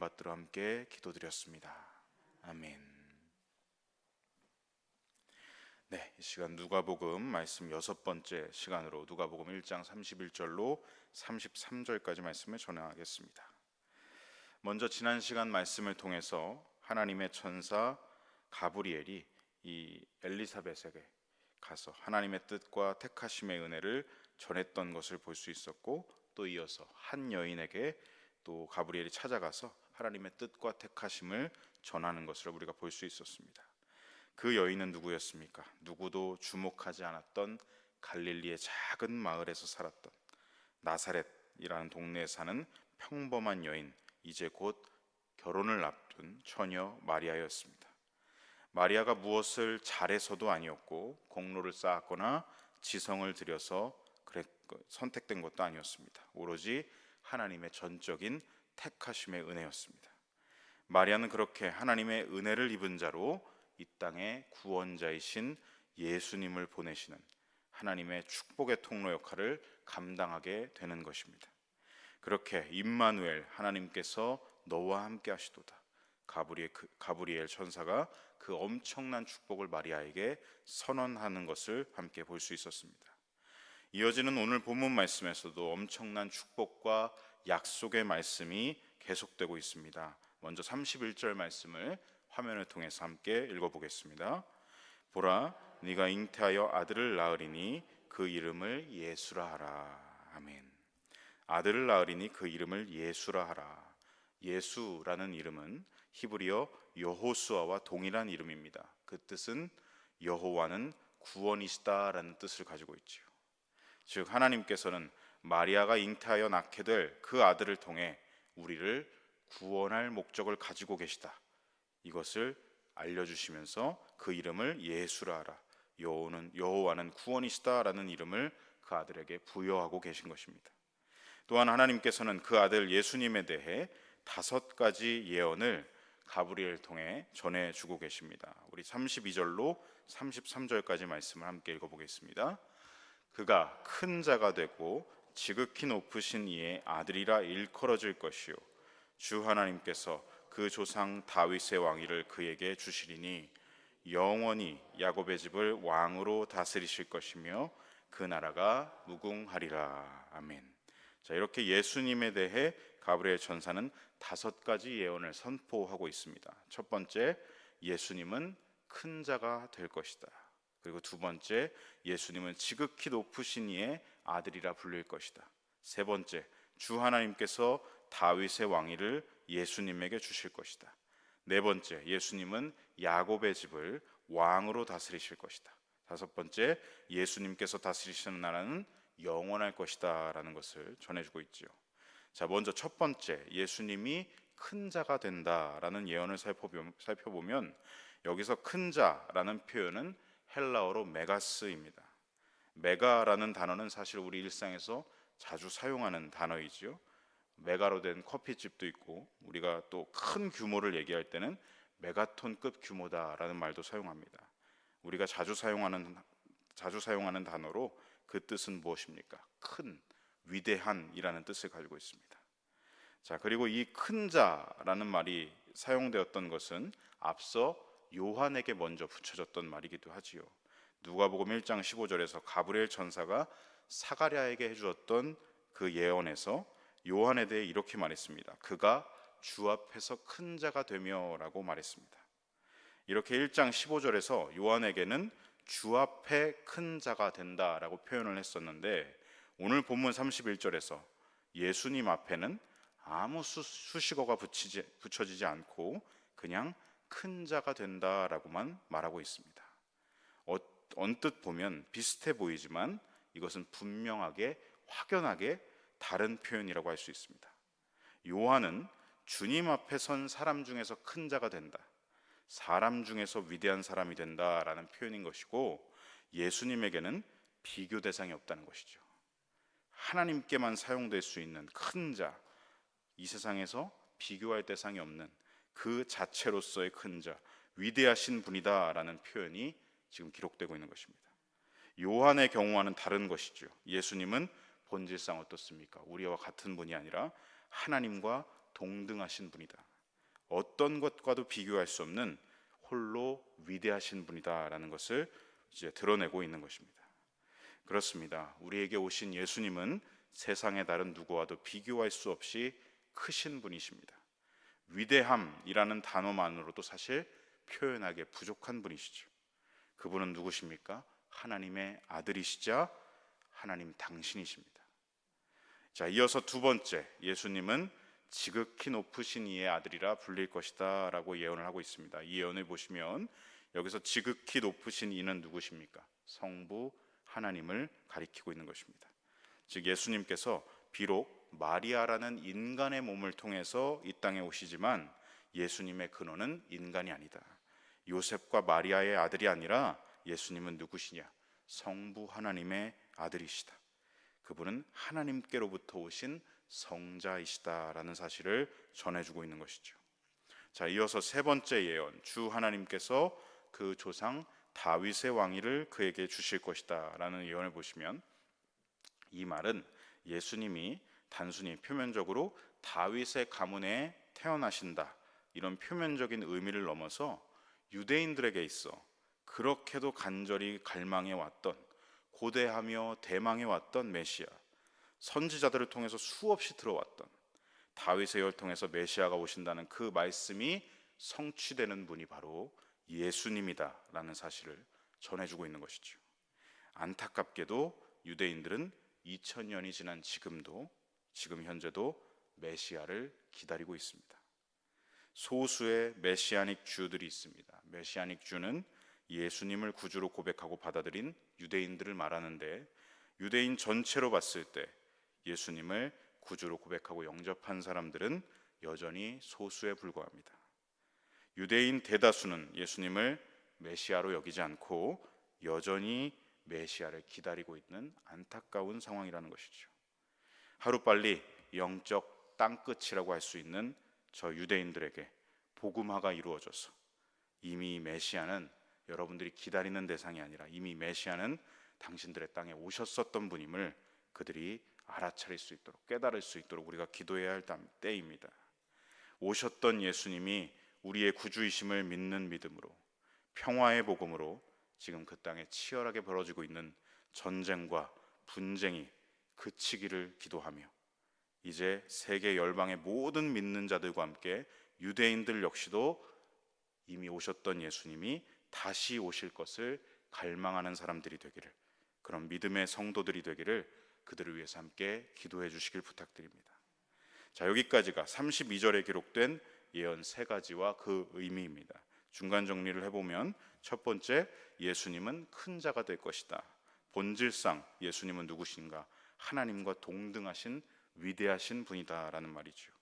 받들어 함께 기도드렸습니다. 아멘. 네, 이 시간 누가복음 말씀 6번째 시간으로 누가복음 1장 31절로 33절까지 말씀을 전하겠습니다. 먼저 지난 시간 말씀을 통해서 하나님의 천사 가브리엘이 이 엘리사벳에게 가서 하나님의 뜻과 택하심의 은혜를 전했던 것을 볼 수 있었고, 또 이어서 한 여인에게 또 가브리엘이 찾아가서 하나님의 뜻과 택하심을 전하는 것을 우리가 볼 수 있었습니다. 그 여인은 누구였습니까? 누구도 주목하지 않았던 갈릴리의 작은 마을에서 살았던 나사렛이라는 동네에 사는 평범한 여인, 이제 곧 결혼을 앞둔 처녀 마리아였습니다. 마리아가 무엇을 잘해서도 아니었고, 공로를 쌓았거나 지성을 들여서 선택된 것도 아니었습니다. 오로지 하나님의 전적인 택하심의 은혜였습니다. 마리아는 그렇게 하나님의 은혜를 입은 자로 이 땅에 구원자이신 예수님을 보내시는 하나님의 축복의 통로 역할을 감당하게 되는 것입니다. 그렇게 임마누엘, 하나님께서 너와 함께 하시도다, 가브리엘 천사가 그 엄청난 축복을 마리아에게 선언하는 것을 함께 볼 수 있었습니다. 이어지는 오늘 본문 말씀에서도 엄청난 축복과 약속의 말씀이 계속되고 있습니다. 먼저 31절 말씀을 화면을 통해서 함께 읽어보겠습니다. 보라, 네가 잉태하여 아들을 낳으리니 그 이름을 예수라 하라. 아멘. 아들을 낳으리니 그 이름을 예수라 하라. 예수라는 이름은 히브리어 여호수아와 동일한 이름입니다. 그 뜻은 여호와는 구원이시다라는 뜻을 가지고 있지요. 즉, 하나님께서는 마리아가 잉태하여 낳게 될 그 아들을 통해 우리를 구원할 목적을 가지고 계시다, 이것을 알려주시면서 그 이름을 예수라 하라, 여호와는 구원이시다라는 이름을 그 아들에게 부여하고 계신 것입니다. 또한 하나님께서는 그 아들 예수님에 대해 5가지 예언을 가브리엘 통해 전해주고 계십니다. 우리 32절로 33절까지 말씀을 함께 읽어보겠습니다. 그가 큰 자가 되고 지극히 높으신 이의 아들이라 일컬어질 것이요, 주 하나님께서 그 조상 다윗의 왕위를 그에게 주시리니 영원히 야곱의 집을 왕으로 다스리실 것이며 그 나라가 무궁하리라. 아멘. 자, 이렇게 예수님에 대해 가브리엘 천사는 5가지 예언을 선포하고 있습니다. 첫 번째, 예수님은 큰 자가 될 것이다. 그리고 두 번째, 예수님은 지극히 높으신 이의 아들이라 불릴 것이다. 세 번째, 주 하나님께서 다윗의 왕위를 예수님에게 주실 것이다. 네 번째, 예수님은 야곱의 집을 왕으로 다스리실 것이다. 다섯 번째, 예수님께서 다스리시는 나라는 영원할 것이다 라는 것을 전해주고 있지요. 자, 먼저 첫 번째, 예수님이 큰 자가 된다라는 예언을 살펴보면 여기서 큰 자라는 표현은 헬라어로 메가스입니다. 메가라는 단어는 사실 우리 일상에서 자주 사용하는 단어이지요. 메가로 된 커피집도 있고, 우리가 또 큰 규모를 얘기할 때는 메가톤급 규모다라는 말도 사용합니다. 우리가 자주 사용하는 단어로 그 뜻은 무엇입니까? 큰, 위대한이라는 뜻을 가지고 있습니다. 자, 그리고 이 큰 자라는 말이 사용되었던 것은 앞서 요한에게 먼저 붙여졌던 말이기도 하지요. 누가복음 1장 15절에서 가브리엘 천사가 사가랴에게 해주었던 그 예언에서 요한에 대해 이렇게 말했습니다. 그가 주 앞에서 큰 자가 되며 라고 말했습니다. 이렇게 1장 15절에서 요한에게는 주 앞에 큰 자가 된다라고 표현을 했었는데, 오늘 본문 31절에서 예수님 앞에는 아무 수식어가 붙여지지 않고 그냥 큰 자가 된다라고만 말하고 있습니다. 언뜻 보면 비슷해 보이지만 이것은 분명하게, 확연하게 다른 표현이라고 할 수 있습니다. 요한은 주님 앞에 선 사람 중에서 큰 자가 된다, 사람 중에서 위대한 사람이 된다라는 표현인 것이고, 예수님에게는 비교 대상이 없다는 것이죠. 하나님께만 사용될 수 있는 큰 자, 이 세상에서 비교할 대상이 없는 그 자체로서의 큰 자, 위대하신 분이다라는 표현이 지금 기록되고 있는 것입니다. 요한의 경우와는 다른 것이죠. 예수님은 본질상 어떻습니까? 우리와 같은 분이 아니라 하나님과 동등하신 분이다. 어떤 것과도 비교할 수 없는 홀로 위대하신 분이다라는 것을 이제 드러내고 있는 것입니다. 그렇습니다. 우리에게 오신 예수님은 세상의 다른 누구와도 비교할 수 없이 크신 분이십니다. 위대함이라는 단어만으로도 사실 표현하기에 부족한 분이시죠. 그분은 누구십니까? 하나님의 아들이시자 하나님 당신이십니다. 자, 이어서 두 번째, 예수님은 지극히 높으신 이의 아들이라 불릴 것이다 라고 예언을 하고 있습니다. 이 예언을 보시면 여기서 지극히 높으신 이는 누구십니까? 성부 하나님을 가리키고 있는 것입니다. 즉 예수님께서 비록 마리아라는 인간의 몸을 통해서 이 땅에 오시지만 예수님의 근원은 인간이 아니다. 요셉과 마리아의 아들이 아니라 예수님은 누구시냐? 성부 하나님의 아들이시다. 그분은 하나님께로부터 오신 성자이시다라는 사실을 전해주고 있는 것이죠. 자, 이어서 세 번째 예언, 주 하나님께서 그 조상 다윗의 왕위를 그에게 주실 것이다 라는 예언을 보시면 이 말은 예수님이 단순히 표면적으로 다윗의 가문에 태어나신다 이런 표면적인 의미를 넘어서 유대인들에게 있어 그렇게도 간절히 갈망해 왔던, 고대하며 대망해 왔던 메시아, 선지자들을 통해서 수없이 들어왔던 다윗의 혈 통해서 메시아가 오신다는 그 말씀이 성취되는 분이 바로 예수님이다라는 사실을 전해주고 있는 것이죠. 안타깝게도 유대인들은 2000년이 지난 지금 현재도 메시아를 기다리고 있습니다. 소수의 메시아닉 주들이 있습니다. 메시아닉 주는 예수님을 구주로 고백하고 받아들인 유대인들을 말하는데, 유대인 전체로 봤을 때 예수님을 구주로 고백하고 영접한 사람들은 여전히 소수에 불과합니다. 유대인 대다수는 예수님을 메시아로 여기지 않고 여전히 메시아를 기다리고 있는 안타까운 상황이라는 것이죠. 하루빨리 영적 땅끝이라고 할 수 있는 저 유대인들에게 복음화가 이루어져서 이미 메시아는 여러분들이 기다리는 대상이 아니라 이미 메시아는 당신들의 땅에 오셨었던 분임을 그들이 알아차릴 수 있도록, 깨달을 수 있도록 우리가 기도해야 할 때입니다. 오셨던 예수님이 우리의 구주이심을 믿는 믿음으로, 평화의 복음으로 지금 그 땅에 치열하게 벌어지고 있는 전쟁과 분쟁이 그치기를 기도하며, 이제 세계 열방의 모든 믿는 자들과 함께 유대인들 역시도 이미 오셨던 예수님이 다시 오실 것을 갈망하는 사람들이 되기를, 그런 믿음의 성도들이 되기를 그들을 위해서 함께 기도해 주시길 부탁드립니다. 자, 여기까지가 32절에 기록된 예언 세 가지와 그 의미입니다. 중간 정리를 해보면, 첫 번째, 예수님은 큰 자가 될 것이다. 본질상 예수님은 누구신가? 하나님과 동등하신 위대하신 분이다라는 말이죠.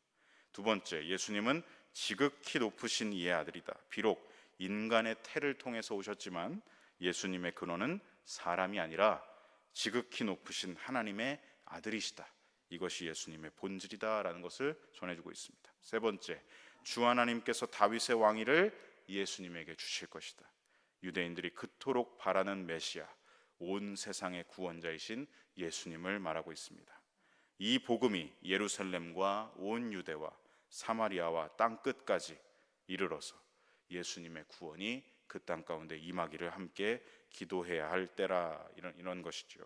두 번째, 예수님은 지극히 높으신 이의 아들이다. 비록 인간의 태를 통해서 오셨지만 예수님의 근원은 사람이 아니라 지극히 높으신 하나님의 아들이시다. 이것이 예수님의 본질이다라는 것을 전해주고 있습니다. 세 번째, 주 하나님께서 다윗의 왕위를 예수님에게 주실 것이다. 유대인들이 그토록 바라는 메시아, 온 세상의 구원자이신 예수님을 말하고 있습니다. 이 복음이 예루살렘과 온 유대와 사마리아와 땅끝까지 이르러서 예수님의 구원이 그 땅 가운데 임하기를 함께 기도해야 할 때라, 이런 것이죠.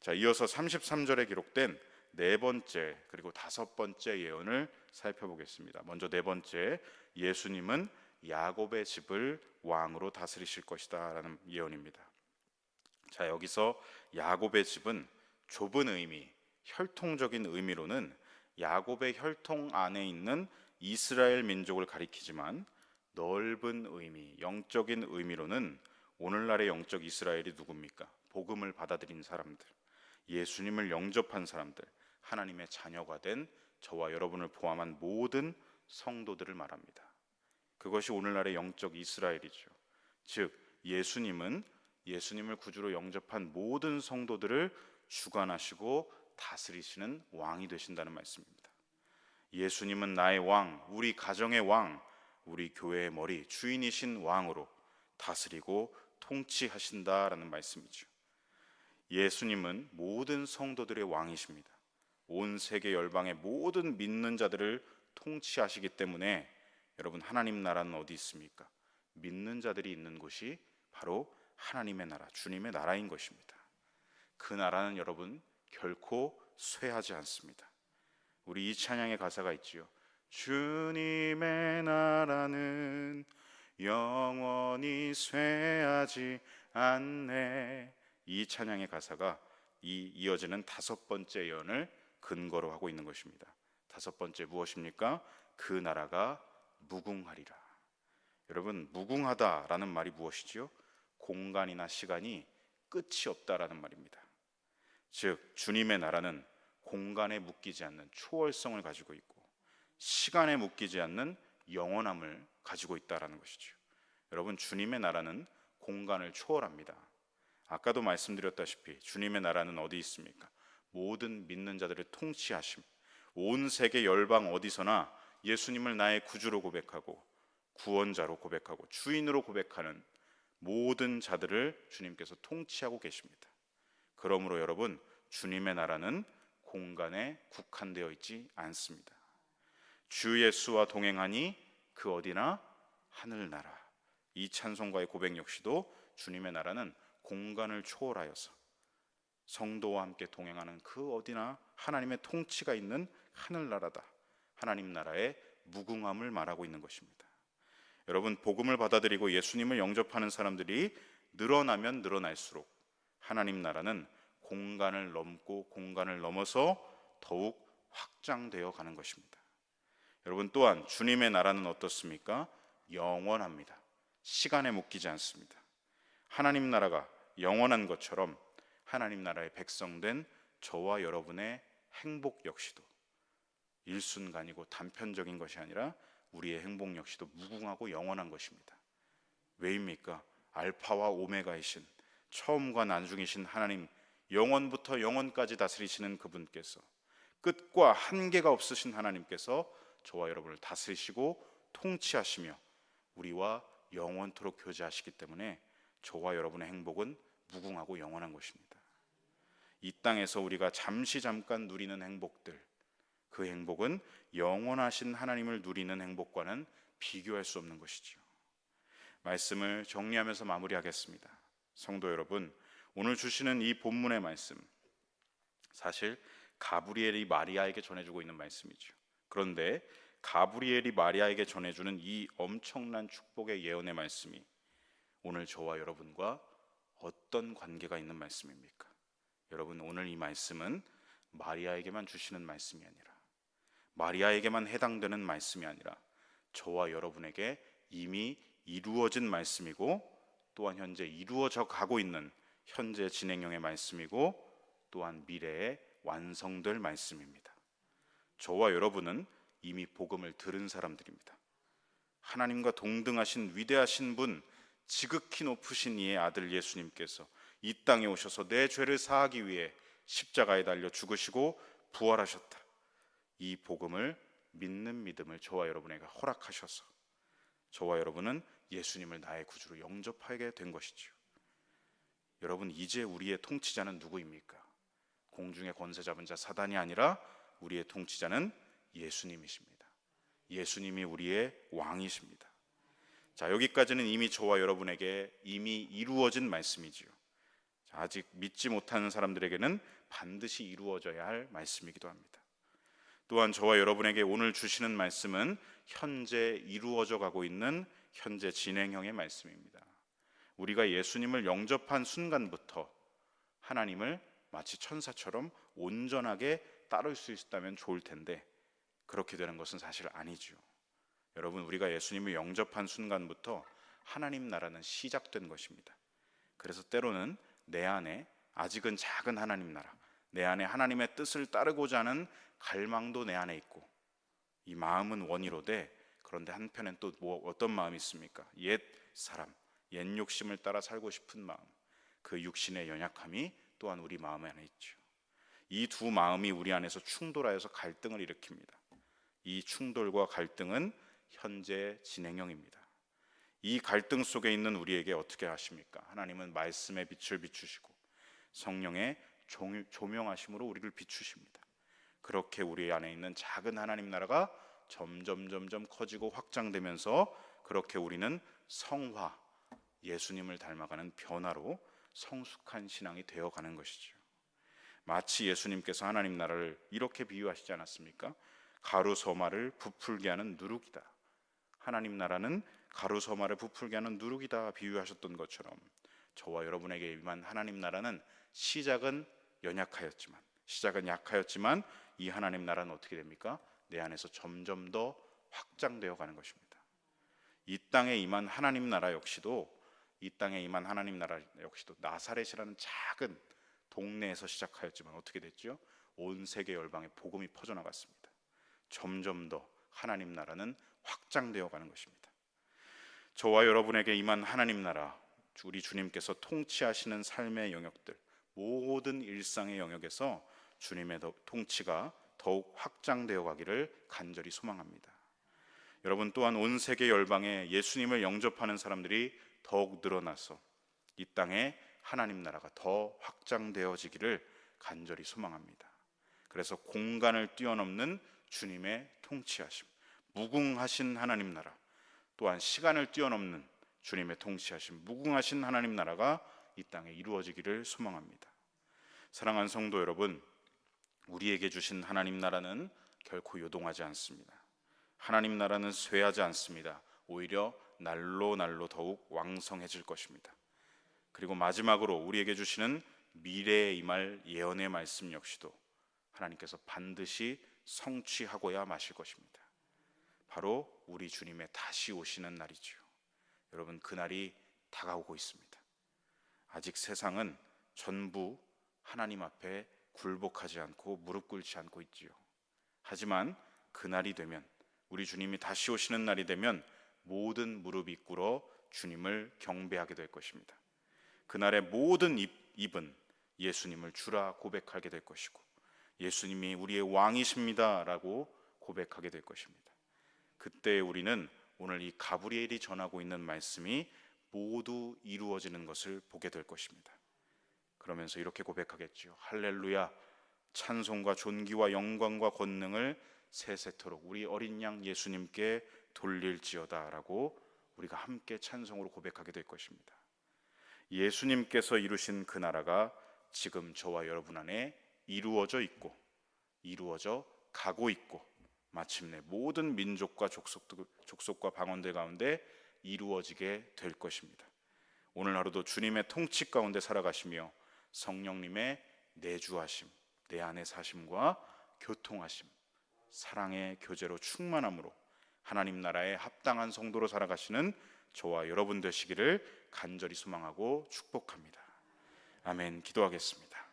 자, 이어서 33절에 기록된 네 번째 그리고 다섯 번째 예언을 살펴보겠습니다. 먼저 네 번째, 예수님은 야곱의 집을 왕으로 다스리실 것이다 라는 예언입니다. 자, 여기서 야곱의 집은 좁은 의미, 혈통적인 의미로는 야곱의 혈통 안에 있는 이스라엘 민족을 가리키지만, 넓은 의미, 영적인 의미로는 오늘날의 영적 이스라엘이 누굽니까? 복음을 받아들인 사람들, 예수님을 영접한 사람들, 하나님의 자녀가 된 저와 여러분을 포함한 모든 성도들을 말합니다. 그것이 오늘날의 영적 이스라엘이죠. 즉 예수님은 예수님을 구주로 영접한 모든 성도들을 주관하시고 다스리시는 왕이 되신다는 말씀입니다. 예수님은 나의 왕, 우리 가정의 왕, 우리 교회의 머리, 주인이신 왕으로 다스리고 통치하신다라는 말씀이죠. 예수님은 모든 성도들의 왕이십니다. 온 세계 열방의 모든 믿는 자들을 통치하시기 때문에 여러분, 하나님 나라는 어디 있습니까? 믿는 자들이 있는 곳이 바로 하나님의 나라, 주님의 나라인 것입니다. 그 나라는 여러분 결코 쇠하지 않습니다. 우리 이 찬양의 가사가 있지요. 주님의 나라는 영원히 쇠하지 않네. 이 찬양의 가사가 이어지는 다섯 번째 예언을 근거로 하고 있는 것입니다. 다섯 번째 무엇입니까? 그 나라가 무궁하리라. 여러분, 무궁하다라는 말이 무엇이지요? 공간이나 시간이 끝이 없다라는 말입니다. 즉 주님의 나라는 공간에 묶이지 않는 초월성을 가지고 있고 시간에 묶이지 않는 영원함을 가지고 있다라는 것이죠. 여러분, 주님의 나라는 공간을 초월합니다. 아까도 말씀드렸다시피 주님의 나라는 어디 있습니까? 모든 믿는 자들을 통치하심, 온 세계 열방 어디서나 예수님을 나의 구주로 고백하고 구원자로 고백하고 주인으로 고백하는 모든 자들을 주님께서 통치하고 계십니다. 그러므로 여러분, 주님의 나라는 공간에 국한되어 있지 않습니다. 주 예수와 동행하니 그 어디나 하늘나라. 이 찬송가의 고백 역시도 주님의 나라는 공간을 초월하여서 성도와 함께 동행하는 그 어디나 하나님의 통치가 있는 하늘나라다. 하나님 나라의 무궁함을 말하고 있는 것입니다. 여러분, 복음을 받아들이고 예수님을 영접하는 사람들이 늘어나면 늘어날수록 하나님 나라는 공간을 넘고 공간을 넘어서 더욱 확장되어 가는 것입니다. 여러분, 또한 주님의 나라는 어떻습니까? 영원합니다. 시간에 묶이지 않습니다. 하나님 나라가 영원한 것처럼 하나님 나라의 백성된 저와 여러분의 행복 역시도 일순간이고 단편적인 것이 아니라 우리의 행복 역시도 무궁하고 영원한 것입니다. 왜입니까? 알파와 오메가이신 처음과 나중이신 하나님, 영원부터 영원까지 다스리시는 그분께서, 끝과 한계가 없으신 하나님께서 저와 여러분을 다스리시고 통치하시며 우리와 영원토록 교제하시기 때문에 저와 여러분의 행복은 무궁하고 영원한 것입니다. 이 땅에서 우리가 잠깐 누리는 행복들, 그 행복은 영원하신 하나님을 누리는 행복과는 비교할 수 없는 것이지요. 말씀을 정리하면서 마무리하겠습니다. 성도 여러분, 오늘 주시는 이 본문의 말씀, 사실 가브리엘이 마리아에게 전해주고 있는 말씀이죠. 그런데 가브리엘이 마리아에게 전해주는 이 엄청난 축복의 예언의 말씀이 오늘 저와 여러분과 어떤 관계가 있는 말씀입니까? 여러분, 오늘 이 말씀은 마리아에게만 주시는 말씀이 아니라, 마리아에게만 해당되는 말씀이 아니라 저와 여러분에게 이미 이루어진 말씀이고, 또한 현재 이루어져 가고 있는 현재 진행형의 말씀이고, 또한 미래에 완성될 말씀입니다. 저와 여러분은 이미 복음을 들은 사람들입니다. 하나님과 동등하신 위대하신 분, 지극히 높으신 이의 아들 예수님께서 이 땅에 오셔서 내 죄를 사하기 위해 십자가에 달려 죽으시고 부활하셨다. 이 복음을 믿는 믿음을 저와 여러분에게 허락하셔서 저와 여러분은 예수님을 나의 구주로 영접하게 된 것이죠. 여러분, 이제 우리의 통치자는 누구입니까? 공중의 권세 잡은 자 사단이 아니라 우리의 통치자는 예수님이십니다. 예수님이 우리의 왕이십니다. 자, 여기까지는 이미 저와 여러분에게 이미 이루어진 말씀이지요. 자, 아직 믿지 못하는 사람들에게는 반드시 이루어져야 할 말씀이기도 합니다. 또한 저와 여러분에게 오늘 주시는 말씀은 현재 이루어져 가고 있는 현재 진행형의 말씀입니다. 우리가 예수님을 영접한 순간부터 하나님을 마치 천사처럼 온전하게 따를 수 있다면 좋을 텐데 그렇게 되는 것은 사실 아니죠. 여러분, 우리가 예수님을 영접한 순간부터 하나님 나라는 시작된 것입니다. 그래서 때로는 내 안에 아직은 작은 하나님 나라, 내 안에 하나님의 뜻을 따르고자 하는 갈망도 내 안에 있고, 이 마음은 원이로되 그런데 한편엔 또 어떤 마음이 있습니까? 옛 사람, 옛 욕심을 따라 살고 싶은 마음, 그 육신의 연약함이 또한 우리 마음 안에 있죠. 이 두 마음이 우리 안에서 충돌하여서 갈등을 일으킵니다. 이 충돌과 갈등은 현재 진행형입니다. 이 갈등 속에 있는 우리에게 어떻게 하십니까? 하나님은 말씀의 빛을 비추시고 성령의 조명하심으로 우리를 비추십니다. 그렇게 우리 안에 있는 작은 하나님 나라가 점점 커지고 확장되면서 그렇게 우리는 성화, 예수님을 닮아가는 변화로 성숙한 신앙이 되어가는 것이죠. 마치 예수님께서 하나님 나라를 이렇게 비유하시지 않았습니까? 가루서마를 부풀게 하는 누룩이다. 하나님 나라는 가루서마를 부풀게 하는 누룩이다 비유하셨던 것처럼 저와 여러분에게 임한 하나님 나라는 시작은 약하였지만 이 하나님 나라는 어떻게 됩니까? 내 안에서 점점 더 확장되어 가는 것입니다. 이 땅에 임한 하나님 나라 역시도 나사렛이라는 작은 동네에서 시작하였지만 어떻게 됐죠? 온 세계 열방에 복음이 퍼져나갔습니다. 점점 더 하나님 나라는 확장되어 가는 것입니다. 저와 여러분에게 임한 하나님 나라, 우리 주님께서 통치하시는 삶의 영역들, 모든 일상의 영역에서 주님의 통치가 더욱 확장되어 가기를 간절히 소망합니다. 여러분 또한 온 세계 열방에 예수님을 영접하는 사람들이 더욱 늘어나서 이 땅에 하나님 나라가 더 확장되어지기를 간절히 소망합니다. 그래서 공간을 뛰어넘는 주님의 통치하심, 무궁하신 하나님 나라, 또한 시간을 뛰어넘는 주님의 통치하심, 무궁하신 하나님 나라가 이 땅에 이루어지기를 소망합니다. 사랑하는 성도 여러분, 우리에게 주신 하나님 나라는 결코 요동하지 않습니다. 하나님 나라는 쇠하지 않습니다. 오히려 날로 더욱 왕성해질 것입니다. 그리고 마지막으로 우리에게 주시는 미래에 임할 예언의 말씀 역시도 하나님께서 반드시 성취하고야 마실 것입니다. 바로 우리 주님의 다시 오시는 날이지요. 여러분, 그날이 다가오고 있습니다. 아직 세상은 전부 하나님 앞에 굴복하지 않고 무릎 꿇지 않고 있지요. 하지만 그날이 되면, 우리 주님이 다시 오시는 날이 되면 모든 무릎이 꿇어 주님을 경배하게 될 것입니다. 그날의 모든 입은 예수님을 주라 고백하게 될 것이고, 예수님이 우리의 왕이십니다 라고 고백하게 될 것입니다. 그때 우리는 오늘 이 가브리엘이 전하고 있는 말씀이 모두 이루어지는 것을 보게 될 것입니다. 그러면서 이렇게 고백하겠죠. 할렐루야, 찬송과 존귀와 영광과 권능을 세세토록 우리 어린 양 예수님께 돌릴지어다 라고 우리가 함께 찬송으로 고백하게 될 것입니다. 예수님께서 이루신 그 나라가 지금 저와 여러분 안에 이루어져 있고 이루어져 가고 있고 마침내 모든 민족과 족속과 방언들 가운데 이루어지게 될 것입니다. 오늘 하루도 주님의 통치 가운데 살아가시며 성령님의 내주하심, 내 안에 사심과 교통하심, 사랑의 교제로 충만함으로 하나님 나라에 합당한 성도로 살아가시는 저와 여러분 되시기를 간절히 소망하고 축복합니다. 아멘. 기도하겠습니다.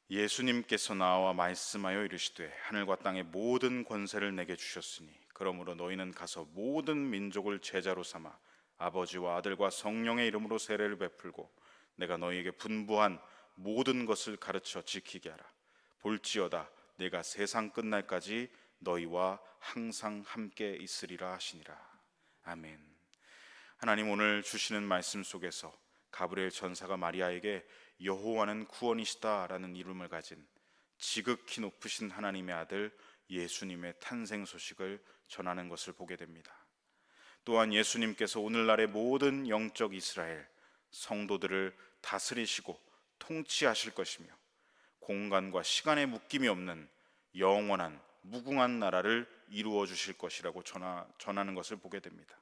예수님께서 나와 말씀하여 이르시되 하늘과 땅의 모든 권세를 내게 주셨으니 그러므로 너희는 가서 모든 민족을 제자로 삼아 아버지와 아들과 성령의 이름으로 세례를 베풀고 내가 너희에게 분부한 모든 것을 가르쳐 지키게 하라. 볼지어다 내가 세상 끝날까지 너희와 항상 함께 있으리라 하시니라. 아멘. 하나님, 오늘 주시는 말씀 속에서 가브리엘 전사가 마리아에게 여호와는 구원이시다라는 이름을 가진 지극히 높으신 하나님의 아들 예수님의 탄생 소식을 전하는 것을 보게 됩니다. 또한 예수님께서 오늘날의 모든 영적 이스라엘 성도들을 다스리시고 통치하실 것이며 공간과 시간의 묶임이 없는 영원한 무궁한 나라를 이루어 주실 것이라고 전하는 것을 보게 됩니다.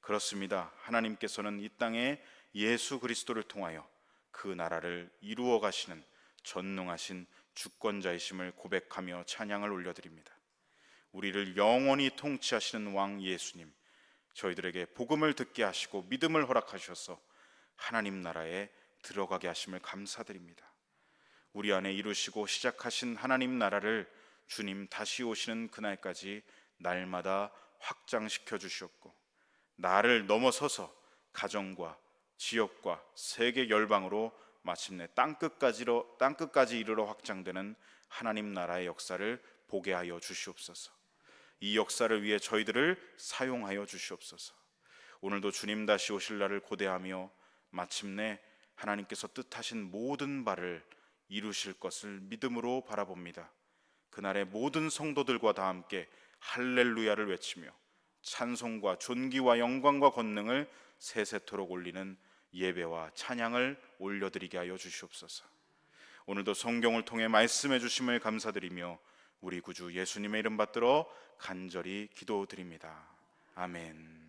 그렇습니다. 하나님께서는 이 땅에 예수 그리스도를 통하여 그 나라를 이루어 가시는 전능하신 주권자이심을 고백하며 찬양을 올려드립니다. 우리를 영원히 통치하시는 왕 예수님, 저희들에게 복음을 듣게 하시고 믿음을 허락하셔서 하나님 나라에 들어가게 하심을 감사드립니다. 우리 안에 이루시고 시작하신 하나님 나라를 주님 다시 오시는 그날까지 날마다 확장시켜 주시옵고 나를 넘어서서 가정과 지역과 세계 열방으로 마침내 땅끝까지 이르러 확장되는 하나님 나라의 역사를 보게 하여 주시옵소서. 이 역사를 위해 저희들을 사용하여 주시옵소서. 오늘도 주님 다시 오실 날을 고대하며 마침내 하나님께서 뜻하신 모든 바를 이루실 것을 믿음으로 바라봅니다. 그날의 모든 성도들과 다 함께 할렐루야를 외치며 찬송과 존귀와 영광과 권능을 세세토록 올리는 예배와 찬양을 올려드리게 하여 주시옵소서. 오늘도 성경을 통해 말씀해 주심을 감사드리며 우리 구주 예수님의 이름 받들어 간절히 기도드립니다. 아멘.